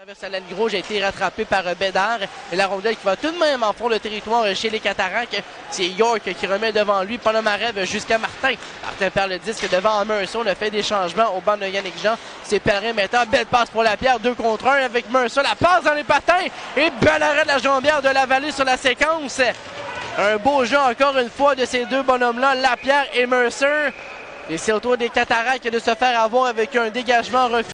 Traverse la ligne rouge, a été rattrapé par Bédard. Et la rondelle qui va tout de même en fond le territoire chez les Cataractes. C'est York qui remet devant lui Ponomarev jusqu'à Martin. Martin perd le disque devant Mercer. On a fait des changements au banc de Yannick Jean. C'est Pellerin maintenant. Belle passe pour Lapierre. 2 contre 1 avec Mercer. La passe dans les patins. Et bel arrêt de la jambière de la Vallée sur la séquence. Un beau jeu encore une fois de ces deux bonhommes-là, Lapierre et Mercer. Et c'est au tour des Cataractes de se faire avoir avec un dégagement refus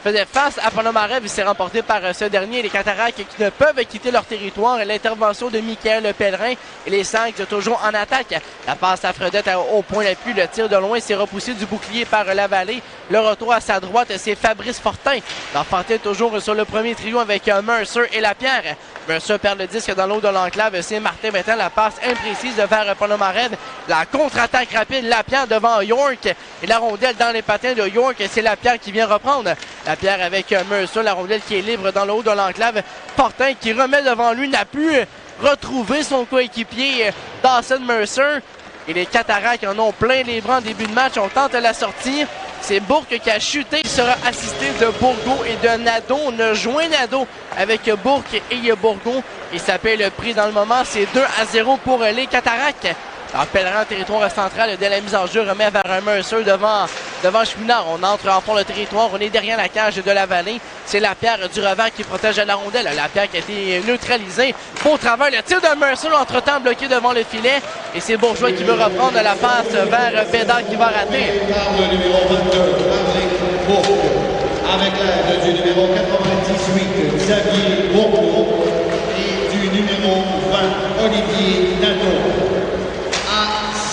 faisait face à Ponomarev. Il s'est remporté par ce dernier. Les Cataractes qui ne peuvent quitter leur territoire. L'intervention de Michael Pellerin et les Saints toujours en attaque. La passe à Fredette au point d'appui. Le tir de loin s'est repoussé du bouclier par la Vallée. Le retour à sa droite, c'est Fabrice Fortin. L'enfantin toujours sur le premier trio avec Mercer et Lapierre. Mercer perd le disque dans l'eau de l'enclave. C'est Martin maintenant. La passe imprécise vers Ponomarev. La contre-attaque rapide. Lapierre devant York. Et la rondelle dans les patins de York. C'est Lapierre qui vient reprendre. Lapierre avec Mercer. La rondelle qui est libre dans le haut de l'enclave. Fortin qui remet devant lui. N'a pu retrouver son coéquipier Dawson Mercer. Et les Cataractes en ont plein les bras en début de match. On tente la sortie. C'est Bourque qui a chuté. Il sera assisté de Bourgault et de Nadeau. On a joint Nadeau avec Bourque et Bourgault. Et ça paie le prix dans le moment. C'est 2-0 pour les Cataractes. Alors, Pellerin, territoire central, dès la mise en jeu, remet vers un Mercer devant Chouinard. On entre en fond le territoire. On est derrière la cage de la Vallée. C'est Lapierre du revers qui protège la rondelle. Lapierre qui a été neutralisé. Beau travail. Le tir de Mercer, entre-temps bloqué devant le filet. Et c'est Bourgeois qui veut reprendre la passe vers Bédard qui va rater. Le numéro 22, Patrick Bourque, avec l'aide du numéro 98, Xavier Bourgault, et du numéro 20, Olivier Nadeau.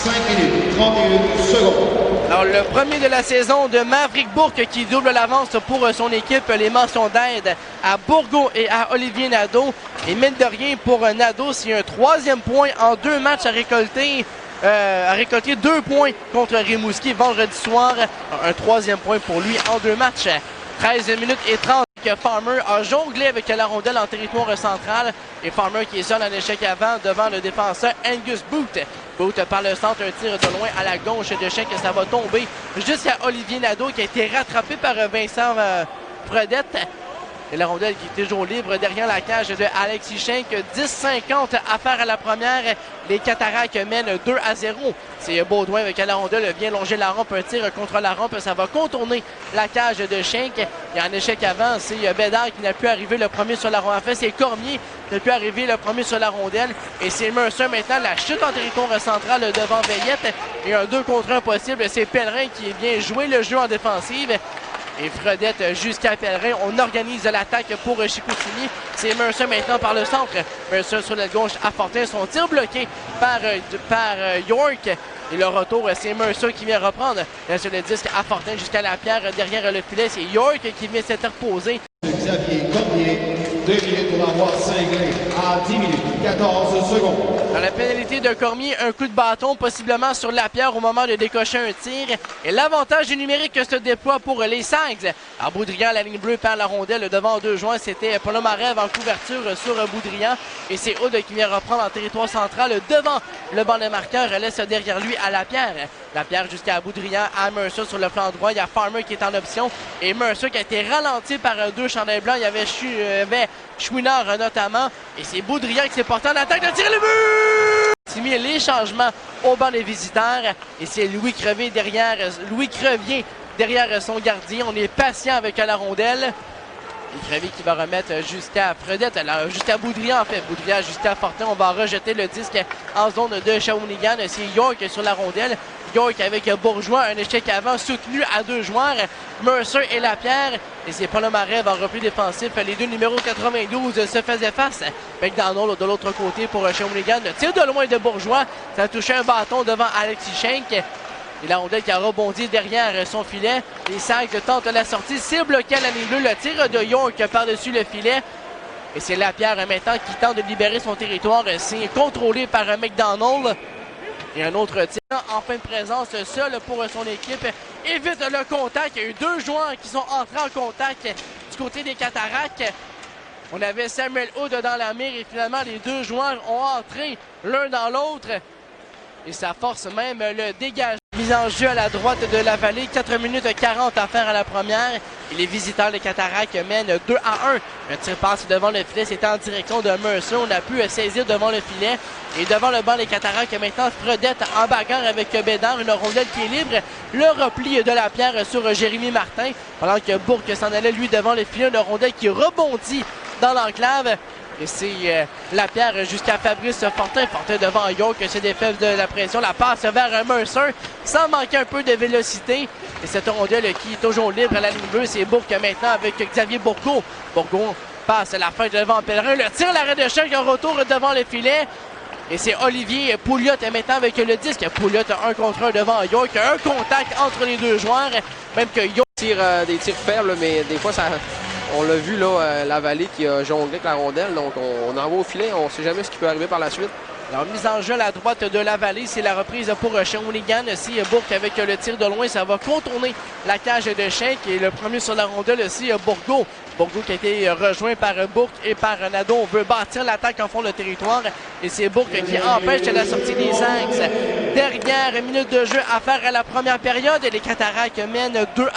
5 minutes, 31 secondes. Alors, le premier de la saison de Maverick Bourque qui double l'avance pour son équipe. Les mentions d'aide à Bourgault et à Olivier Nadeau. Et mine de rien pour Nadeau, c'est un 3e point en 2 matchs à récolter. A récolté 2 points contre Rimouski vendredi soir. Un 3e point pour lui en 2 matchs. 13 minutes et 30. Farmer a jonglé avec la rondelle en territoire central. Et Farmer qui est seul en échec avant devant le défenseur Angus Booth. Booth par le centre, un tir de loin à la gauche de Schenk. Ça va tomber jusqu'à Olivier Nadeau qui a été rattrapé par Vincent Fredette. Et la rondelle qui est toujours libre derrière la cage de Alexis Schenk. 10-50 à faire à la première. Les Cataractes mènent 2-0. C'est Baudouin avec la rondelle vient longer la rampe. Un tir contre la rampe. Ça va contourner la cage de Schenk. Il y a un échec avant. C'est Bédard qui n'a pu arriver le premier sur la rondelle. En fait, c'est Cormier qui n'a pu arriver le premier sur la rondelle. Et c'est Mercer maintenant. La chute en territoire central devant Veillette. Et un 2 contre 1 possible. C'est Pellerin qui vient jouer le jeu en défensive. Et Fredette jusqu'à Pellerin. On organise l'attaque pour Chicoutimi. C'est Mercer maintenant par le centre. Mercer sur la gauche à Fortin. Son tir bloqué par York. Et le retour, c'est Mercer qui vient reprendre sur le disque à Fortin jusqu'à Lapierre. Derrière le filet, c'est York qui vient s'interposer. Xavier Cormier, 2 minutes pour avoir cinglé à 10 minutes, 14 secondes. Dans la pénalité de Cormier, un coup de bâton possiblement sur Lapierre au moment de décocher un tir. Et l'avantage du numérique se déploie pour les Sags. À Boudrian, la ligne bleue perd la rondelle devant 2 joints. C'était Ponomarev en couverture sur Boudrian. Et c'est Aude qui vient reprendre en territoire central devant le banc de marqueur. Laisse derrière lui à Lapierre. Lapierre jusqu'à Boudrian, à Mercer sur le flanc droit. Il y a Farmer qui est en option. Et Mercer qui a été ralenti par 2 chandails blancs. Il y avait Chouinard notamment. Et c'est Boudrian qui s'est porté en attaque de tirer le but! C'est mis les changements au banc des visiteurs. Et c'est Louis Crevier derrière son gardien. On est patient avec la rondelle. Et Crevier qui va remettre jusqu'à Fredette, jusqu'à Boudrian en fait. Boudrian jusqu'à Fortin. On va rejeter le disque en zone de Shawinigan. C'est York sur la rondelle. York avec Bourgeois, un échec avant soutenu à 2 joueurs, Mercer et Lapierre. Et c'est Ponomarev en repli défensif. Les 2 numéros 92 se faisaient face. McDonald de l'autre côté pour Shawinigan. Le tir de loin de Bourgeois. Ça a touché un bâton devant Alexis Schenk. Et la rondelle qui a rebondi derrière son filet. Les Sags tentent la sortie. C'est bloqué à la ligne bleue. Le tir de York par-dessus le filet. Et c'est Lapierre maintenant qui tente de libérer son territoire. C'est contrôlé par McDonald. Et un autre tir en fin de présence, seul pour son équipe. Évite le contact. Il y a eu 2 joueurs qui sont entrés en contact du côté des Cataractes. On avait Samuel Hood dans la mire et finalement les 2 joueurs ont entré l'un dans l'autre. Et ça force même le dégagement. Mise en jeu à la droite de la Vallée, 4 minutes 40 à faire à la première. Et les visiteurs de Cataracte mènent 2-1. Un tir passe devant le filet, c'était en direction de Mercer. On a pu saisir devant le filet. Et devant le banc des Cataractes, maintenant Fredette en bagarre avec Bédard. Une rondelle qui est libre. Le repli de la pierre sur Jérémy Martin. Pendant que Bourque s'en allait lui devant le filet. Une rondelle qui rebondit dans l'enclave. Et c'est la pierre jusqu'à Fabrice Fortin. Fortin devant York, se défait de la pression. La passe vers Mercer, sans manquer un peu de vélocité. Et cette rondelle qui est toujours libre à la ligne bleue, c'est Bourque maintenant avec Xavier Bourgault. Bourgault passe la fin devant Pellerin. Le tir, l'arrêt de choc, un retour devant le filet. Et c'est Olivier Pouliot maintenant avec le disque. Pouliot un contre un devant York. Un contact entre les deux joueurs. Même que York tire des tirs faibles, mais des fois ça... On l'a vu, là, la Vallée qui a jonglé avec la rondelle, donc on envoie au filet, on ne sait jamais ce qui peut arriver par la suite. Alors, mise en jeu à la droite de la Vallée, c'est la reprise pour Shawinigan. Si Bourque avec le tir de loin, ça va contourner la cage de Schenck. Et le premier sur la rondelle aussi, Bourgault. Bourgault qui a été rejoint par Bourque et par Nadeau. On veut bâtir l'attaque en fond de territoire. Et c'est Bourque qui empêche la sortie des axes. Dernière minute de jeu à faire à la première période. Et les Cataractes mènent 2-1.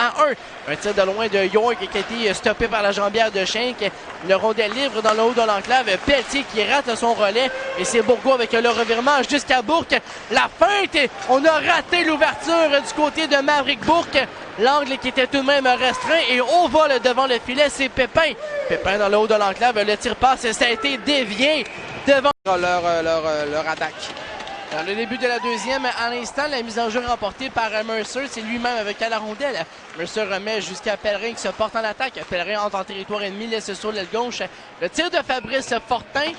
Un tir de loin de York qui a été stoppé par la jambière de Schenck. Une rondelle libre dans le haut de l'enclave. Pelletier qui rate son relais. Et c'est Bourgault avec le revirement jusqu'à Bourque. La feinte, on a raté l'ouverture du côté de Maverick Bourque. L'angle qui était tout de même restreint et au vol devant le filet, c'est Pépin. Pépin dans le haut de l'enclave, le tir passe, ça a été dévié devant leur attaque. Dans le début de la deuxième, à l'instant, la mise en jeu remportée par Mercer, c'est lui-même avec la rondelle. Mercer remet jusqu'à Pellerin qui se porte en attaque. Pellerin entre en territoire ennemi, laisse sur l'aile gauche. Le tir de Fabrice Fortin,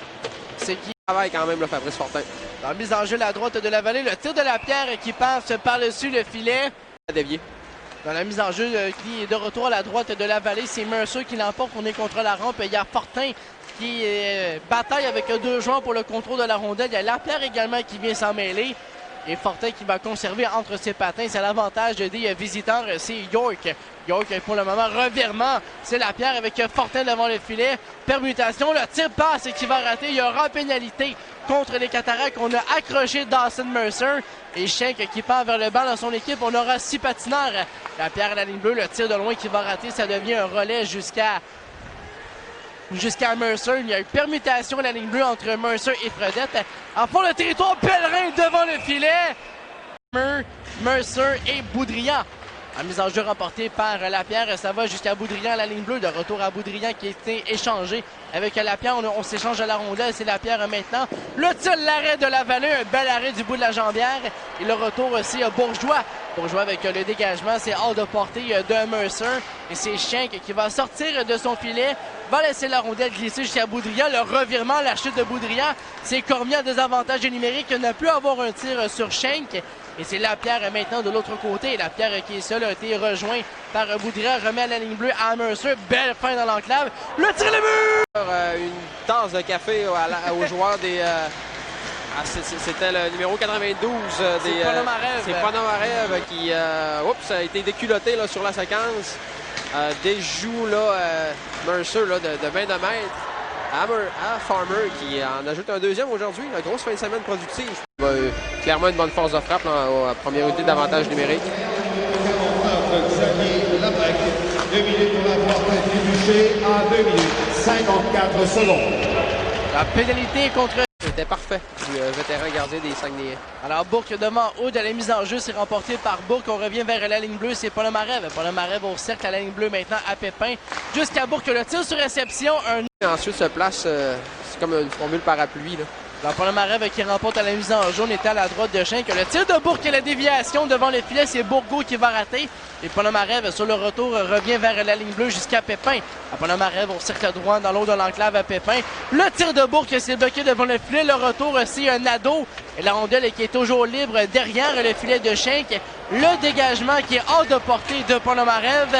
c'est qui travaille quand même le Fabrice Fortin. Dans la mise en jeu à la droite de la Vallée, le tir de la pierre qui passe par-dessus le filet. Dévié. Dans la mise en jeu qui est de retour à la droite de la Vallée, c'est Mercer qui l'emporte. On est contre la rampe. Il y a Fortin qui bataille avec deux joueurs pour le contrôle de la rondelle. Il y a Lapierre également qui vient s'en mêler. Et Fortin qui va conserver entre ses patins. C'est l'avantage des visiteurs, c'est York. York pour le moment, revirement. C'est Lapierre avec Fortin devant le filet. Permutation, le tir passe qui va rater. Il y aura pénalité contre les Cataractes. On a accroché Dawson Mercer. Et Schenck qui part vers le banc dans son équipe. On aura 6 patineurs. Lapierre à la ligne bleue, le tir de loin qui va rater. Ça devient un relais jusqu'à Mercer. Il y a une permutation à la ligne bleue entre Mercer et Fredette. En fond, le territoire, Pellerin devant le filet. Mercer et Boudrian. En mise en jeu remportée par Lapierre, ça va jusqu'à Boudrian à la ligne bleue. De retour à Boudrian qui a été échangé avec Lapierre. On s'échange à la rondelle, c'est Lapierre maintenant. Le tir, l'arrêt de la Vallée, un bel arrêt du bout de la jambière. Et le retour aussi à Bourgeois. Bourgeois avec le dégagement, c'est hors de portée de Mercer. Et c'est Schenck qui va sortir de son filet, va laisser la rondelle glisser jusqu'à Boudrian. Le revirement, la chute de Boudrian, c'est Cormier à désavantage numérique, n'a pu avoir un tir sur Schenck. Et c'est Lapierre maintenant de l'autre côté. Lapierre qui est seul a été rejoint par Boudrian, remet à la ligne bleue à Mercer. Belle fin dans l'enclave. Le tir le but! Une tasse de café aux joueurs des... c'était le numéro 92 des... C'est Ponomarev qui a été déculotté là, sur la séquence. Déjoue Mercer là, de 20 mètres. À Farmer qui en ajoute un deuxième aujourd'hui. Une grosse fin de semaine productive. Clairement une bonne force de frappe à première unité d'avantage numérique. Xavier Labrec, 2 minutes pour la porte débouchée à 2 minutes 54 secondes. La pénalité contre... C'était parfait du vétéran gardien des Saguenayens. Alors Bourque devant Aude à la mise en jeu, c'est remporté par Bourque. On revient vers la ligne bleue, c'est Ponomarev. Ponomarev au cercle à la ligne bleue maintenant à Pépin. Jusqu'à Bourque, le tir sur réception. Ensuite se place, c'est comme une formule parapluie. Là. Alors Ponomarev qui remporte à la mise en jeu, on était à la droite de Schenck. Le tir de Bourque et la déviation devant le filet, c'est Bourgault qui va rater. Et Ponomarev sur le retour revient vers la ligne bleue jusqu'à Pépin. À Ponomarev au cercle droit dans l'eau de l'enclave à Pépin. Le tir de Bourque s'est bloqué devant le filet. Le retour aussi un Nadeau. Et la rondelle qui est toujours libre derrière le filet de Schenck. Le dégagement qui est hors de portée de Ponomarev.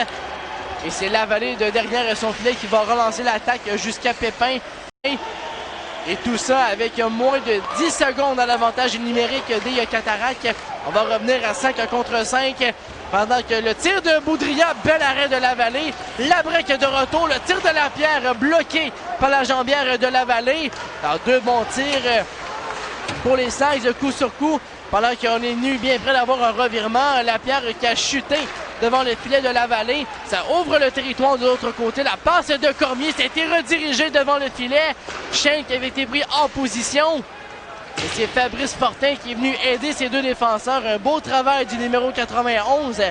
Et c'est la Vallée de derrière son filet qui va relancer l'attaque jusqu'à Pépin. Et tout ça avec moins de 10 secondes à l'avantage numérique des Cataractes. On va revenir à 5 contre 5. Pendant que le tir de Boudrian, bel arrêt de la Vallée. Labrec de retour, le tir de Lapierre bloqué par la jambière de la Vallée. Alors deux bons tirs pour les 16 coup sur coup. Pendant qu'on est nu, bien près d'avoir un revirement, Lapierre qui a chuté devant le filet de la Vallée. Ça ouvre le territoire de l'autre côté. La passe de Cormier, ça a été redirigé devant le filet. Schenk avait été pris en position. Et c'est Fabrice Fortin qui est venu aider ses deux défenseurs. Un beau travail du numéro 91.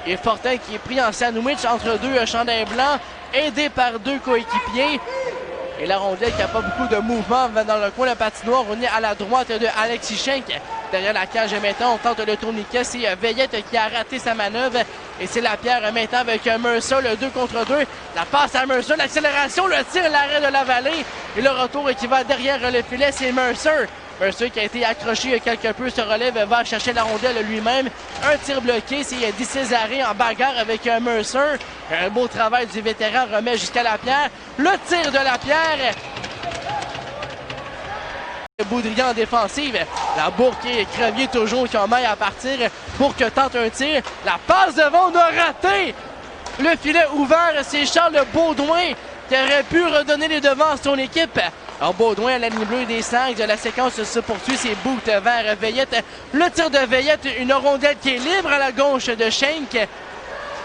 Et Fortin qui est pris en sandwich entre deux chandails blancs, aidé par deux coéquipiers. Et la rondelle qui n'a pas beaucoup de mouvement va dans le coin de la patinoire. On est à la droite de Alexis Schenk. Derrière la cage maintenant, on tente le tourniquet. C'est Veillette qui a raté sa manœuvre. Et c'est Lapierre maintenant avec Mercer, le 2 contre 2. La passe à Mercer, l'accélération, le tir, l'arrêt de la Vallée. Et le retour qui va derrière le filet, c'est Mercer. Mercer qui a été accroché quelque peu se relève, va chercher la rondelle lui-même. Un tir bloqué, c'est Di Césaré en bagarre avec Mercer. Un beau travail du vétéran, remet jusqu'à Lapierre. Le tir de Lapierre. Boudrian en défensive. La Bourque et Crevier toujours qui en maille à partir. Bourque tente un tir. La passe devant, on a raté. Le filet ouvert, c'est Charles Baudouin qui aurait pu redonner les devants à son équipe. Alors Baudouin à la ligne bleue des Saints. La séquence se poursuit. C'est Bout vers Veillette. Le tir de Veillette, une rondelle qui est libre à la gauche de Schenk.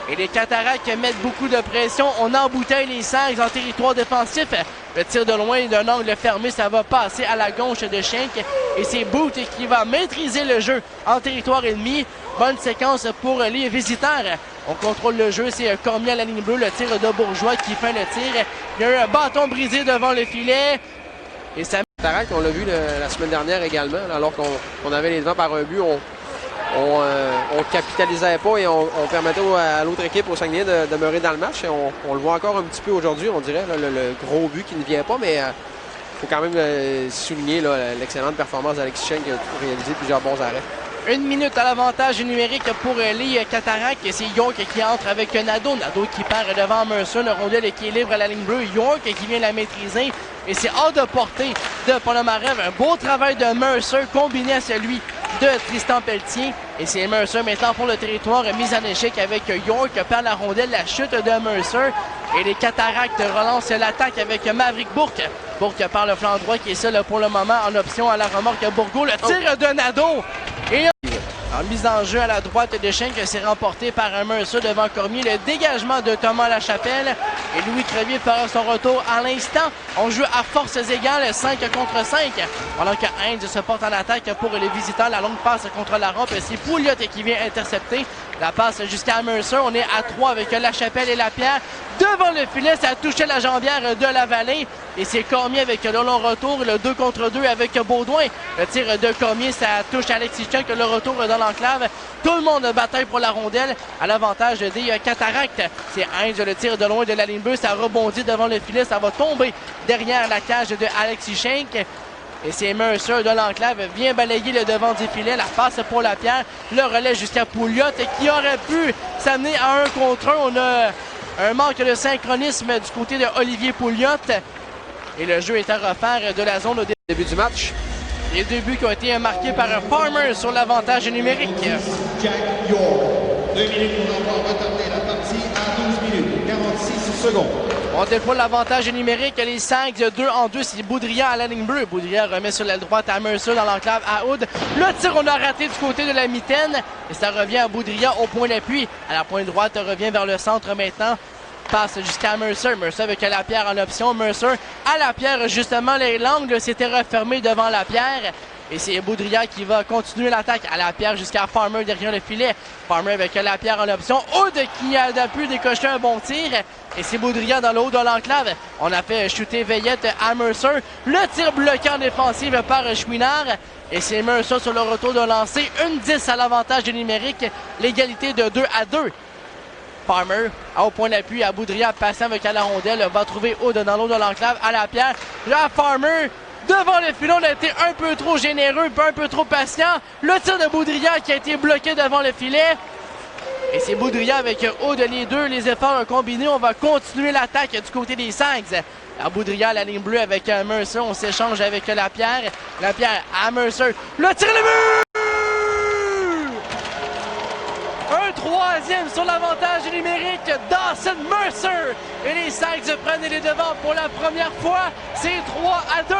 Et les Cataractes mettent beaucoup de pression. On embouteille les Saints en territoire défensif. Le tir de loin d'un angle fermé, ça va passer à la gauche de Schenk. Et c'est Bout qui va maîtriser le jeu en territoire ennemi. Bonne séquence pour les visiteurs. On contrôle le jeu, c'est Cormier à la ligne bleue, le tir de Bourgeois qui fait le tir. Il y a eu un bâton brisé devant le filet. Et ça... On l'a vu la semaine dernière également, alors qu'on avait les devants par un but, on capitalisait pas et on permettait à l'autre équipe, au Saguenay, de demeurer dans le match. Et on le voit encore un petit peu aujourd'hui, on dirait, là, le gros but qui ne vient pas, mais il faut quand même souligner l'excellente performance d'Alexis Schenk qui a réalisé plusieurs bons arrêts. 1 minute à l'avantage numérique pour les Cataractes. C'est York qui entre avec Nadeau. Nadeau qui part devant Mercer. Le rondelle qui est libre à la ligne bleue. York qui vient la maîtriser. Et c'est hors de portée de Ponomarev. Un beau travail de Mercer combiné à celui de Tristan Pelletier. Et c'est Mercer maintenant pour le territoire. Mise en échec avec York. Perd la rondelle. La chute de Mercer. Et les Cataractes relancent l'attaque avec Maverick Bourque. Bourque par le flanc droit qui est seul pour le moment en option à la remorque Bourgault. Le tir de Nadeau. Et en mise en jeu à la droite de Schenk, c'est remporté par un Mercer devant Cormier. Le dégagement de Thomas Lachapelle. Et Louis Crevier fera son retour à l'instant. On joue à forces égales, 5 contre 5. Pendant que Heinz se porte en attaque pour les visiteurs. La longue passe contre la rampe. C'est Pouliot qui vient intercepter. La passe jusqu'à Mercer. On est à 3 avec Lachapelle et Lapierre. Devant le filet, ça a touché la jambière de la Vallée. Et c'est Cormier avec le long retour. Le 2 contre 2 avec Baudouin. Le tir de Cormier, ça touche Alexis Schenk. Le retour dans l'enclave. Tout le monde bataille pour la rondelle. À l'avantage des Cataractes. C'est Heinz, le tir de loin de la ligne bleue. Ça rebondit devant le filet. Ça va tomber derrière la cage de Alexis Schenk. Et c'est Mercer de l'enclave vient balayer le devant du filet. La passe pour Lapierre. Le relais jusqu'à Pouliot qui aurait pu s'amener à 1 contre 1. On a un manque de synchronisme du côté de Olivier Pouliot. Et le jeu est à refaire de la zone au début du match. Les deux buts qui ont été marqués par un Farmer sur l'avantage numérique. Jack York. 2 minutes pour avoir retardé la partie à 12 minutes, 46 secondes. On déploie l'avantage numérique. Les 5 de 2 en 2, c'est Boudrian à la ligne bleue. Boudrian remet sur l'aile droite à Mercer dans l'enclave à Oud. Le tir, on a raté du côté de la mitaine. Et ça revient à Boudrian au point d'appui. À la pointe droite, revient vers le centre maintenant. Passe jusqu'à Mercer. Mercer avec Lapierre en option. Mercer à Lapierre, justement, l'angle s'était refermé devant Lapierre. Et c'est Boudrian qui va continuer l'attaque à Lapierre jusqu'à Farmer derrière le filet. Farmer avec Lapierre en option. Oud qui a pu décocher un bon tir. Et c'est Boudrian dans le haut de l'enclave. On a fait chuter Veillette à Mercer. Le tir bloqué en défensive par Chouinard. Et c'est Mercer sur le retour de lancer. 1-10 à l'avantage du numérique. L'égalité de 2-2. Farmer, au point d'appui à Boudrian, passant avec la rondelle, va trouver Oud dans l'eau de l'enclave à Lapierre. Là, Farmer, devant le filon, a été un peu trop généreux, un peu trop patient. Le tir de Boudrian qui a été bloqué devant le filet. Et c'est Boudrian avec Oud, les deux, les efforts combinés. On va continuer l'attaque du côté des Sags. À Boudrian, la ligne bleue avec Mercer. On s'échange avec Lapierre. Lapierre à Mercer. Le tir de but! Un troisième sur l'avantage numérique, Dawson Mercer. Et les Sags prennent les devants pour la première fois. C'est 3-2.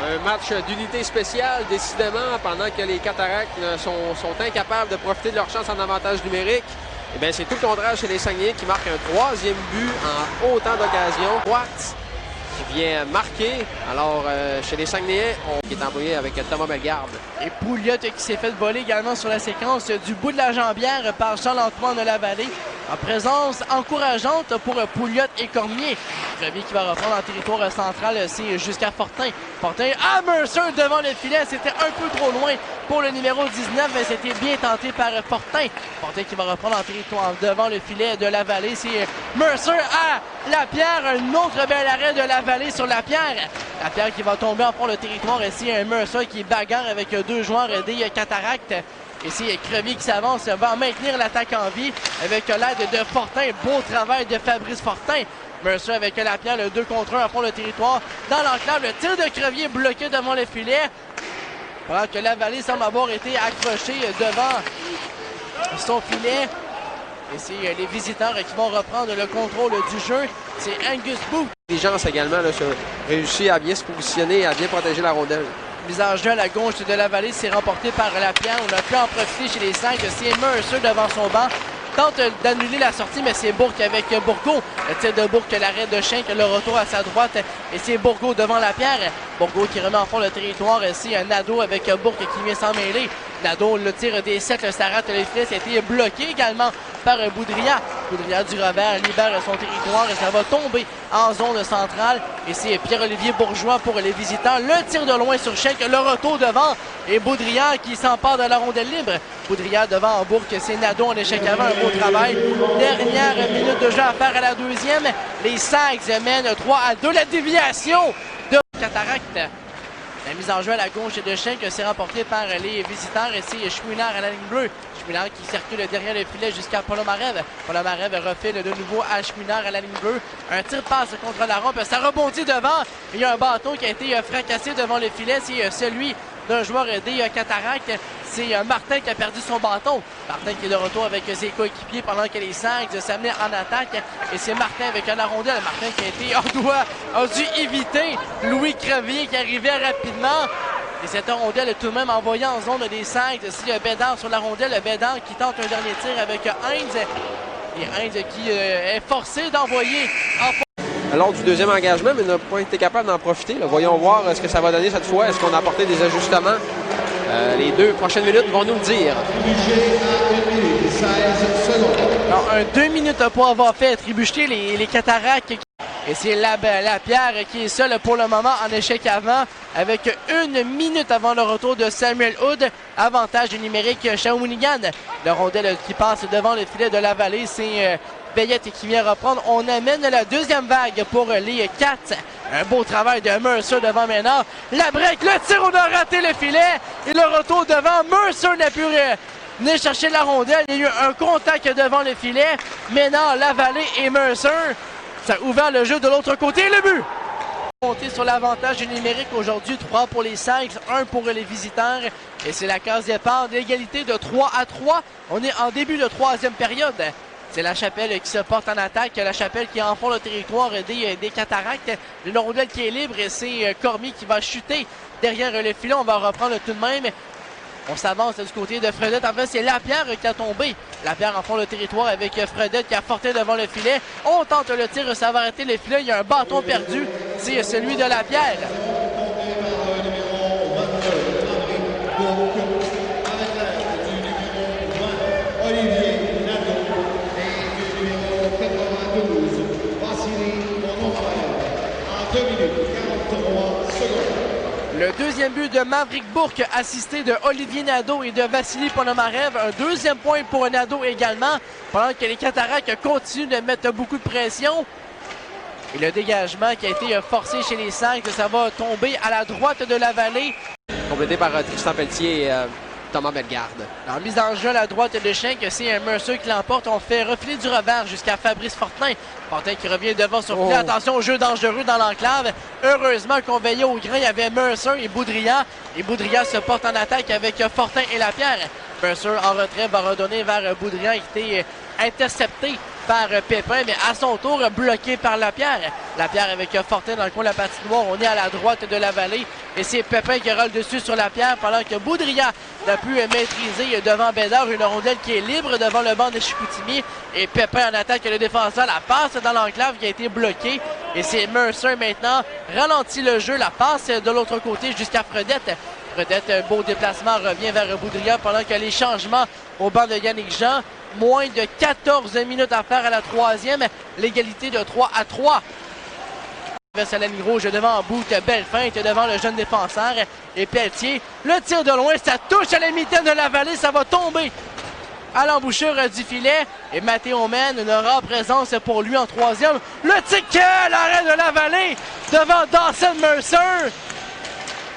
Un match d'unité spéciale, décidément, pendant que les Cataractes sont incapables de profiter de leur chance en avantage numérique. Eh bien, c'est tout le contraire chez les Saguenayens qui marquent un troisième but en autant d'occasions. Droite qui vient marquer. Alors, chez les Saguenayens, qui est envoyé avec Thomas Bellegarde. Et Pouliot qui s'est fait voler également sur la séquence du bout de la jambière par Charles-Antoine Lavallée. En présence encourageante pour Pouliot et Cormier. Crevier qui va reprendre en territoire central, c'est jusqu'à Fortin. Fortin à Mercer devant le filet. C'était un peu trop loin pour le numéro 19, mais c'était bien tenté par Fortin. Fortin qui va reprendre en territoire devant le filet de Lavallée. C'est Mercer à Lapierre. Un autre bel arrêt de Lavallée sur Lapierre. Lapierre qui va tomber en fond le territoire. Et c'est un Mercer qui bagarre avec deux joueurs des Cataractes. Et c'est Crevier qui s'avance, va maintenir l'attaque en vie avec l'aide de Fortin. Beau travail de Fabrice Fortin. Mercer avec Lapierre, le 2 contre 1 à fond le territoire. Dans l'enclave, le tir de Crevier bloqué devant le filet. Alors que Lavallée semble avoir été accroché devant son filet. Et c'est les visiteurs qui vont reprendre le contrôle du jeu. C'est Angus Booth. L'intelligence également réussit à bien se positionner et à bien protéger la rondelle. Mise en jeu à la gauche de Lavallée, c'est remporté par Lapierre. On a pu en profiter chez les 5. C'est Mercer devant son banc. Tente d'annuler la sortie, mais c'est Bourque avec Bourgault. Le tir de Bourque, l'arrêt de Schenck, le retour à sa droite. Et c'est Bourgault devant Lapierre. Bourgault qui remet en fond le territoire. C'est un Nadeau avec Bourque qui vient s'en mêler. Nadeau, le tir des 7, ça rate le filet. Ça a été bloqué également par Boudria. Boudria du revers libère son territoire et ça va tomber en zone centrale. Et c'est Pierre-Olivier Bourgeois pour les visiteurs. Le tir de loin sur Schenck, le retour devant. Et Boudria qui s'empare de la rondelle libre. Boudria devant Bourque, c'est Nadeau en échec avant. Un beau travail. Dernière minute de jeu à faire à la deuxième. Les Sags mènent 3-2. La déviation de Cataracte. La mise en jeu à la gauche de Schenck, c'est remporté par les visiteurs et c'est Chouinard à la ligne bleue. Chouinard qui circule derrière le filet jusqu'à Polomarev. Polomarev refile de nouveau à Chouinard à la ligne bleue. Un tir de passe contre la rampe, ça rebondit devant. Il y a un bâton qui a été fracassé devant le filet, c'est celui d'un joueur des Cataractes. C'est Martin qui a perdu son bâton. Martin qui est de retour avec ses coéquipiers pendant que les Sags s'amenaient en attaque. Et c'est Martin avec la rondelle. Martin qui a été a dû éviter Louis Crevier qui arrivait rapidement. Et cette rondelle est tout de même envoyée en zone des Sags. C'est Bédard sur la rondelle. Bédard qui tente un dernier tir avec Heinz. Et Heinz qui est forcé d'envoyer en lors du deuxième engagement, mais n'a pas été capable d'en profiter. Là. Voyons voir ce que ça va donner cette fois. Est-ce qu'on a apporté des ajustements? Les 2 prochaines minutes vont nous le dire. Alors, 2 minutes pour avoir fait trébucher les Cataractes. Et c'est Lapierre qui est seul pour le moment en échec avant, avec 1 minute avant le retour de Samuel Hood. Avantage numérique Shawinigan. Le rondelle qui passe devant le filet de Lavallée, c'est Veillette qui vient reprendre. On amène la deuxième vague pour les Cats. Un beau travail de Mercer devant Ménard. La break, le tir, on a raté le filet. Et le retour devant. Mercer n'a pu venir chercher la rondelle. Il y a eu un contact devant le filet. Ménard, Lavallée et Mercer. Ça a ouvert le jeu de l'autre côté. Le but! Monter sur l'avantage numérique aujourd'hui. 3 pour les Sags, 1 pour les visiteurs. Et c'est la case départ d'égalité de 3-3. On est en début de troisième période. C'est La Chapelle qui se porte en attaque. La Chapelle qui enfonce le territoire des Cataractes. Le rondelle qui est libre et c'est Cormier qui va chuter derrière le filet. On va reprendre tout de même. On s'avance du côté de Fredette. En fait, c'est Lapierre qui a tombé. Lapierre enfonce le territoire avec Fredette qui a forté devant le filet. On tente le tir, ça va arrêter le filet. Il y a un bâton perdu. C'est celui de Lapierre. Le deuxième but de Maverick Bourque, assisté de Olivier Nadeau et de Vassili Ponomarev. Un deuxième point pour Nadeau également, pendant que les Cataractes continuent de mettre beaucoup de pression. Et le dégagement qui a été forcé chez les Sags, ça va tomber à la droite de Lavallée. Complété par Tristan Pelletier et Thomas Bellegarde. En mise en jeu à la droite de Schenck, c'est un Mercer qui l'emporte. On fait refiler du revers jusqu'à Fabrice Fortin. Fortin qui revient devant sur filet. Attention au jeu dangereux dans l'enclave. Heureusement qu'on veillait au grain. Il y avait Mercer et Boudria. Et Boudria se porte en attaque avec Fortin et Lapierre. Mercer en retrait va redonner vers Boudria qui était intercepté par Pépin, mais à son tour bloqué par Lapierre. Lapierre avec Fortin dans le coin de la patinoire. On est à la droite de la vallée et c'est Pépin qui aura le dessus sur Lapierre pendant que Boudria n'a pu maîtriser devant Bédard une rondelle qui est libre devant le banc de Chicoutimi et Pépin en attaque le défenseur. La passe dans l'enclave qui a été bloquée et c'est Mercer maintenant ralentit le jeu. La passe de l'autre côté jusqu'à Fredette. Fredette, un beau déplacement, revient vers Boudria pendant que les changements au banc de Yannick Jean. Moins de 14 minutes à faire à la troisième. L'égalité de 3-3. Vers la ligne rouge devant Bout, belle feinte devant le jeune défenseur. Et Pelletier, le tir de loin, ça touche à la mitaine de la vallée, ça va tomber à l'embouchure du filet. Et Mathéo Mène, une rare présence pour lui en troisième. Le tic, l'arrêt de la vallée devant Dawson Mercer.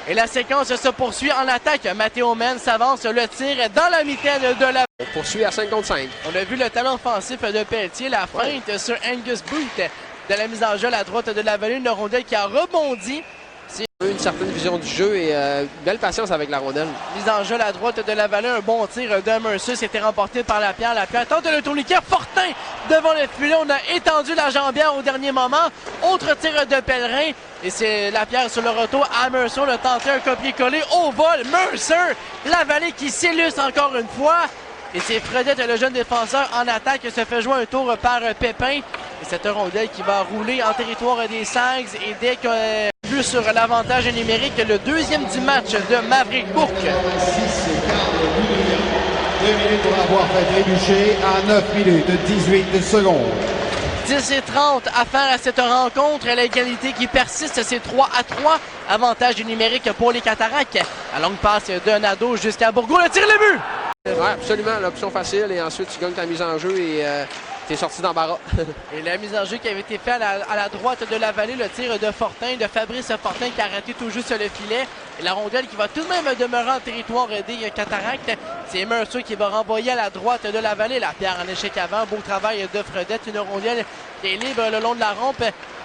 Et la séquence se poursuit en attaque. Mathéo Mène s'avance, le tir dans la mitaine de la... On poursuit à 5 contre 5. On a vu le talent offensif de Pelletier, la feinte sur Angus Boot de la mise en jeu à la droite de la vallée. Une rondelle qui a rebondi. Une certaine vision du jeu et belle patience avec la rondelle. Mise en jeu à la droite de la vallée, un bon tir de Mercer, c'était remporté par Lapierre. Lapierre tente le tourniquet, Fortin devant le filet, on a étendu la jambière au dernier moment. Autre tir de Pellerin et c'est Lapierre sur le retour à Mercer, on a tenté un copier-coller au vol. Mercer, la vallée qui s'illustre encore une fois. Et c'est Fredette, le jeune défenseur en attaque, qui se fait jouer un tour par Pépin. Et cette rondelle qui va rouler en territoire des Sags. Et dès qu'on a vu sur l'avantage numérique, le deuxième du match de Maverick Bourque. 2 minutes pour avoir fait trébucher à 9 minutes 18 secondes. 10 et 30 à faire à cette rencontre. L'égalité qui persiste, c'est 3-3. Avantage numérique pour les Cataractes. La longue passe de Nadeau jusqu'à Bourgault. Le tir, le but! Oui, absolument. L'option facile et ensuite tu gagnes ta mise en jeu et tu es sorti d'embarras. Et la mise en jeu qui avait été faite à la droite de la vallée, le tir de Fortin, de Fabrice Fortin qui a raté tout juste le filet. Et la rondelle qui va tout de même demeurer en territoire des Cataractes. C'est Mercer qui va renvoyer à la droite de la vallée. Lapierre en échec avant. Beau travail de Fredette. Une rondelle qui est libre le long de la rampe.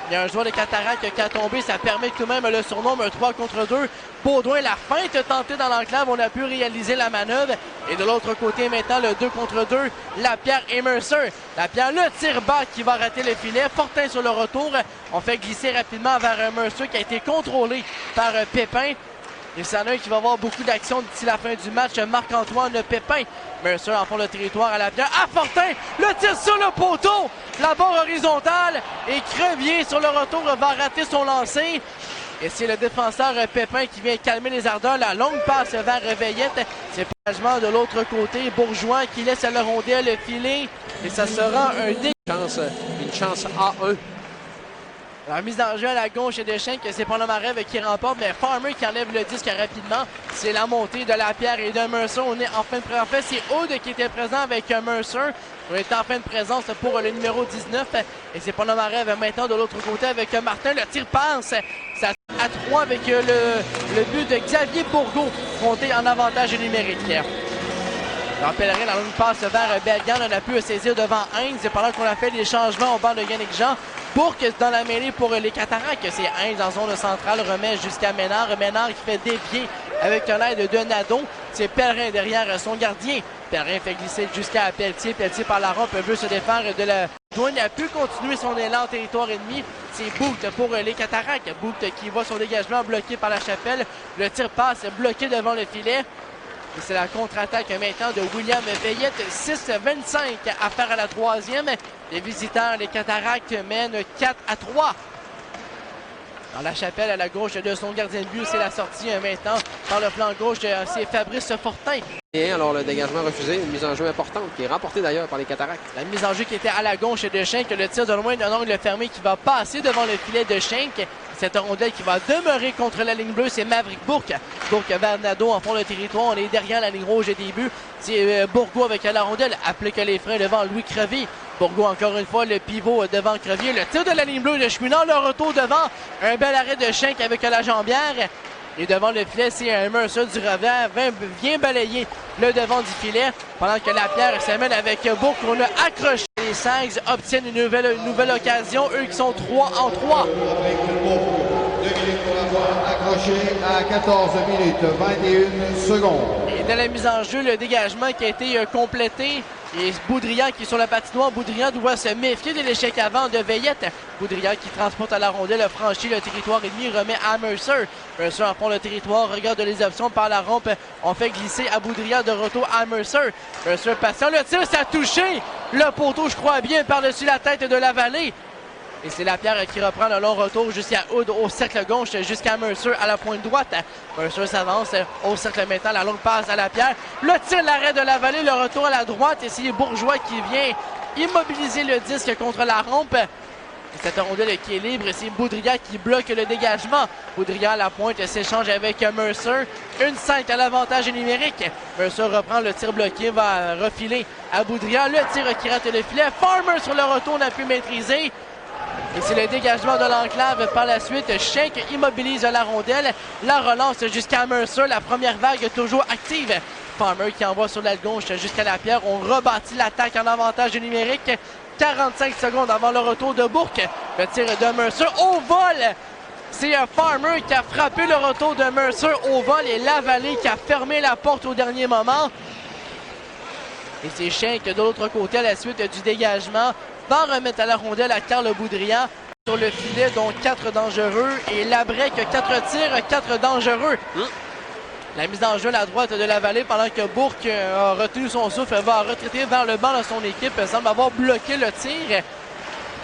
Il y a un joueur de Cataractes qui a tombé. Ça permet tout de même le surnombre, un 3 contre 2. Baudouin, la feinte tentée dans l'enclave. On a pu réaliser la manœuvre. Et de l'autre côté, maintenant, le 2 contre 2. Lapierre et Mercer. Lapierre, le tir bas qui va rater le filet. Fortin sur le retour. On fait glisser rapidement vers Mercer qui a été contrôlé par Pépin. Et c'est un qui va avoir beaucoup d'action d'ici la fin du match. Marc-Antoine Pépin. Mercer en fond le territoire à Lapierre. À Fortin, le tir sur le poteau. La barre horizontale. Et Crevier sur le retour va rater son lancer. Et c'est le défenseur Pépin qui vient calmer les ardeurs. La longue passe vers Veillette. C'est plagement de l'autre côté. Bourgeois qui laisse la rondelle filer. Et ça sera Une chance A1. La mise en jeu à la gauche de Schenk, c'est Ponomarev qui remporte, mais Farmer qui enlève le disque rapidement. C'est la montée de Lapierre et de Mercer. On est en fin de présence. En fait, c'est Aude qui était présent avec Mercer. On est en fin de présence pour le numéro 19. Et c'est Ponomarev maintenant de l'autre côté avec Martin. Le tir passe. Ça à 3 avec le but de Xavier Bourgault, compté en avantage numérique. Alors, Pellerin, la longue passe vers Bellegarde. On a pu saisir devant Heinz pendant qu'on a fait les changements au banc de Yannick Jean. Bourque dans la mêlée pour les Cataractes. C'est Heinz en zone centrale, remet jusqu'à Ménard. Ménard qui fait dévier avec l'aide de Nadeau. C'est Pellerin derrière son gardien. Pellerin fait glisser jusqu'à Pelletier. Pelletier par la rampe veut se défaire de la douane. Il a pu continuer son élan en territoire ennemi. C'est Bout pour les Cataractes. Bout qui voit son dégagement bloqué par la chapelle. Le tir passe bloqué devant le filet. Et c'est la contre-attaque maintenant de William Veillette. 6-25 à faire à la troisième. Les visiteurs, les Cataractes, mènent 4-3. Dans la chapelle à la gauche de son gardien de but, c'est la sortie maintenant par le flanc gauche, c'est Fabrice Fortin. Et alors le dégagement refusé, une mise en jeu importante qui est remportée d'ailleurs par les Cataractes. La mise en jeu qui était à la gauche de Schenk, le tir de loin d'un angle fermé qui va passer devant le filet de Schenk. Cette rondelle qui va demeurer contre la ligne bleue, c'est Maverick Bourque. Bourque vers Nadeau en fond de territoire. On est derrière la ligne rouge au début. C'est Bourgault avec la rondelle. Applique les freins devant Louis Crevier. Bourgault encore une fois, le pivot devant Crevier. Le tir de la ligne bleue de Chouinard. Le retour devant. Un bel arrêt de Schenk avec la jambière. Et devant le filet, c'est un Mercer du revers. Vient balayer le devant du filet. Pendant que Lapierre s'amène avec Bourque. On a accroché. Les Sags obtiennent une nouvelle occasion. Eux qui sont 3 en 3. 2 minutes pour avoir accroché à 14 minutes 21 secondes. Et dans la mise en jeu, le dégagement qui a été complété Et Boudrian qui est sur la patinoire. Boudrian doit se méfier de l'échec avant de Veillette. Boudrian qui transporte à la rondelle, franchit le territoire ennemi, remet à Mercer. Mercer en fond le territoire, regarde les options par la rampe. On fait glisser à Boudrian de retour à Mercer. Mercer patient, le tir, ça a touché le poteau, je crois bien, par-dessus la tête de la vallée. Et c'est Lapierre qui reprend le long retour jusqu'à Hood au cercle gauche, jusqu'à Mercer à la pointe droite. Mercer s'avance au cercle mettant la longue passe à Lapierre. Le tir, l'arrêt de la vallée, le retour à la droite. Et c'est Bourgeois qui vient immobiliser le disque contre la rampe. Et cette rondelle qui est libre, c'est Boudrian qui bloque le dégagement. Boudrian à la pointe s'échange avec Mercer. 1-5 à l'avantage numérique. Mercer reprend le tir bloqué, va refiler à Boudrian. Le tir qui rate le filet. Farmer sur le retour n'a pu maîtriser. Et c'est le dégagement de l'enclave par la suite. Schenk immobilise la rondelle. La relance jusqu'à Mercer. La première vague toujours active. Farmer qui envoie sur l'aile gauche jusqu'à Lapierre. On rebâtit l'attaque en avantage numérique. 45 secondes avant le retour de Bourque. Le tir de Mercer au vol. C'est Farmer qui a frappé le retour de Mercer au vol et Lavallée qui a fermé la porte au dernier moment. Et c'est Schenk de l'autre côté à la suite du dégagement. Va remettre à la rondelle à Carl Boudrian sur le filet, dont 4 dangereux. Et Labrec, 4 tirs, 4 dangereux. La mise en jeu à la droite de la vallée pendant que Bourque a retenu son souffle, va retraiter vers le banc de son équipe. Semble avoir bloqué le tir.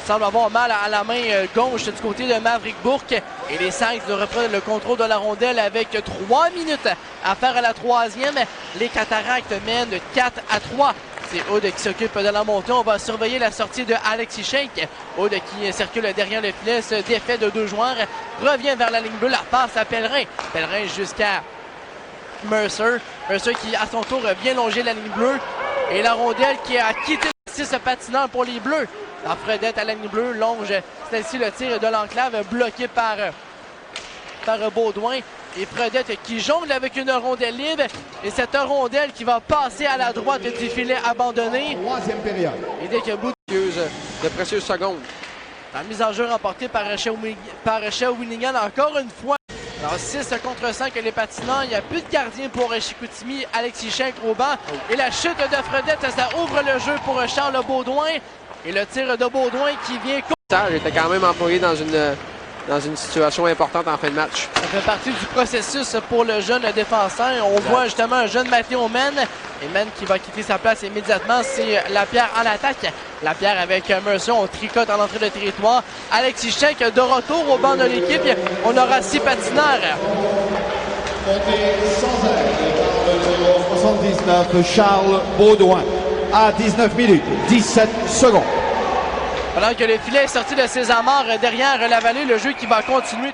Semble avoir mal à la main gauche du côté de Maverick Bourque. Et les Saints reprennent le contrôle de la rondelle avec 3 minutes à faire à la troisième. Les Cataractes mènent 4-3. C'est Hood qui s'occupe de la montée. On va surveiller la sortie de Alexis Schenk. Hood qui circule derrière le filet, se défait de 2 joueurs. Revient vers la ligne bleue, la passe à Pellerin. Pellerin jusqu'à Mercer. Mercer qui, à son tour, vient longer la ligne bleue. Et la rondelle qui a quitté le 6 patinant pour les Bleus. La Fredette à la ligne bleue longe celle-ci le tir de l'enclave bloqué par Baudouin. Et Fredette qui jongle avec une rondelle libre. Et cette rondelle qui va passer à la droite du filet abandonné. Troisième période. Et dès que bout de précieuses secondes. La mise en jeu remportée par Shawinigan encore une fois. Alors 6 contre 5 les patinants. Il n'y a plus de gardien pour Chicoutimi. Alexis Schenk au banc. Et la chute de Fredette, ça ouvre le jeu pour Charles Baudouin. Et le tir de Baudouin qui vient... Il était quand même employé dans une situation importante en fin de match. Ça fait partie du processus pour le jeune défenseur. On voit justement un jeune Mathéo Men. Et Men qui va quitter sa place immédiatement. C'est Lapierre en attaque. Lapierre avec Mercer. On tricote en entrée de territoire. Alexis Schenk de retour au banc de l'équipe. On aura 6 patineurs. Monté sans aide par le numéro 79, Charles Baudouin. À 19 minutes, 17 secondes. Pendant que le filet est sorti de ses amarres derrière la vallée, le jeu qui va continuer.